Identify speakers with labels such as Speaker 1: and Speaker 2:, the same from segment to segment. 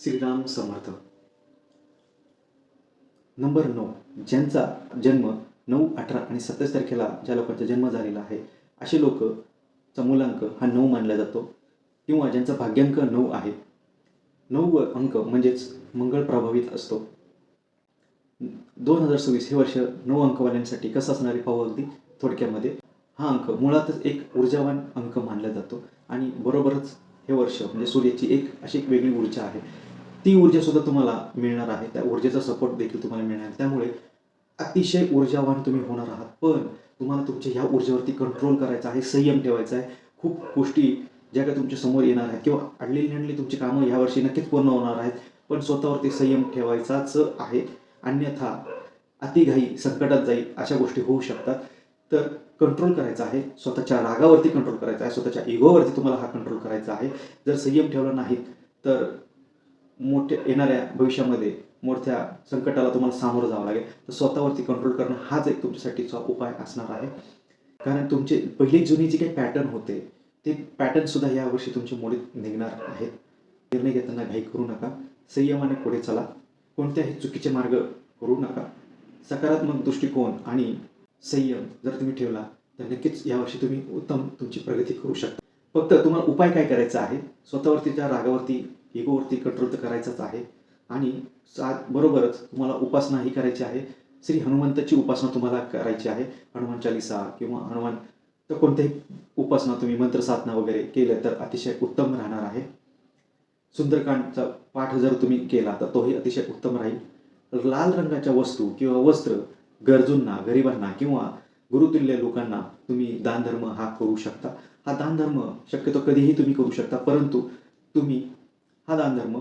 Speaker 1: Shriram Samarth. Number 9, ज्यांचा जन्म 9, 18 आणि 27 तारखेला ज्या लोकांचा जन्म झालेला आहे, असे लोकचा मूलांक हा 9 मानला जातो किंवा ज्यांचा भाग्यांक 9 आहे. 9 अंक म्हणजेच मंगळ प्रभावित असतो. 2026 हे वर्ष 9 अंकवाल्यांसाठी कसं असणार आहे पाहू अगदी थोडक्यामध्ये. हा अंक मुळातच एक ऊर्जावान अंक मानला जातो आणि बरोबरच हे वर्ष म्हणजे सूर्याची अशी एक वेगळी ऊर्जा आहे. ती ऊर्जासुद्धा तुम्हाला मिळणार आहे. त्या ऊर्जेचा सपोर्ट देखील तुम्हाला मिळणार आहे. त्यामुळे अतिशय ऊर्जावान तुम्ही होणार आहात. पण तुम्हाला तुमच्या ह्या ऊर्जेवरती कंट्रोल करायचा आहे, संयम ठेवायचा आहे. खूप गोष्टी ज्या काही तुमच्या समोर येणार आहेत किंवा अडलेली तुमची कामं यावर्षी नक्कीच पूर्ण होणार आहेत. पण स्वतःवरती संयम ठेवायचाच आहे. अन्यथा अतिघाई संकटात जाईल, अशा गोष्टी होऊ शकतात. तर कंट्रोल करायचा आहे, स्वतःच्या रागावरती कंट्रोल करायचा आहे, स्वतःच्या इगोवरती तुम्हाला हा कंट्रोल करायचा आहे. जर संयम ठेवला नाही तर मोठ्या येणाऱ्या भविष्यामध्ये मोठ्या संकटाला तुम्हाला सामोरं जावं लागेल. तर स्वतःवरती कंट्रोल करणं हाच एक तुमच्यासाठीचा उपाय असणार आहे. कारण तुमचे पहिली जुनी जी काही पॅटर्न होते ते पॅटर्नसुद्धा यावर्षी तुमचे मोडीत निघणार आहेत. निर्णय घेताना घाई करू नका, संयमाने पुढे चला, कोणत्याही चुकीचे मार्ग करू नका. सकारात्मक दृष्टिकोन आणि संयम जर तुम्ही ठेवला तर नक्कीच यावर्षी तुम्ही उत्तम तुमची प्रगती करू शकता. फक्त तुम्हाला उपाय काय करायचा आहे, स्वतःवरती त्या रागावरती इगोवरती कंट्रोल तर करायचाच आहे आणि बरोबरच तुम्हाला उपासनाही करायची आहे. श्री हनुमंताची उपासना तुम्हाला करायची आहे. हनुमान चालीसा किंवा हनुमान तर कोणत्याही उपासना तुम्ही मंत्र साधना वगैरे केलं तर अतिशय उत्तम राहणार आहे. सुंदरकांडचा पाठ जर तुम्ही केला तर तोही अतिशय उत्तम राहील. लाल रंगाच्या वस्तू किंवा वस्त्र गरजूंना, गरिबांना किंवा गुरुतुल्य लोकांना तुम्ही दानधर्म हा करू शकता. हा दानधर्म शक्यतो कधीही तुम्ही करू शकता, परंतु तुम्ही हा दानधर्म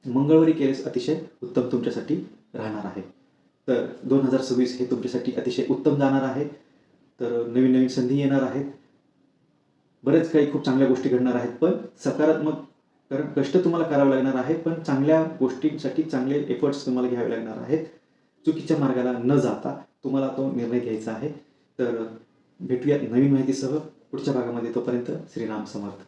Speaker 1: मंगळवारी केल्यास अतिशय उत्तम तुमच्यासाठी राहणार आहे. तर 2026 हे तुमच्यासाठी अतिशय उत्तम जाणार आहे. तर नवीन नवीन संधी येणार आहेत. बरेच काही खूप चांगल्या गोष्टी घडणार आहेत. पण सकारात्मक, कारण कष्ट तुम्हाला करावं लागणार आहे, पण चांगल्या गोष्टींसाठी चांगले एफर्ट्स तुम्हाला घ्यावे लागणार आहेत. चुकीच्या मार्गाला न जाता तुम्हाला तो निर्णय घ्यायचा आहे. तर भेटूयात नवीन माहितीसह पुढच्या भागामध्ये. तोपर्यंत श्रीराम समर्थ.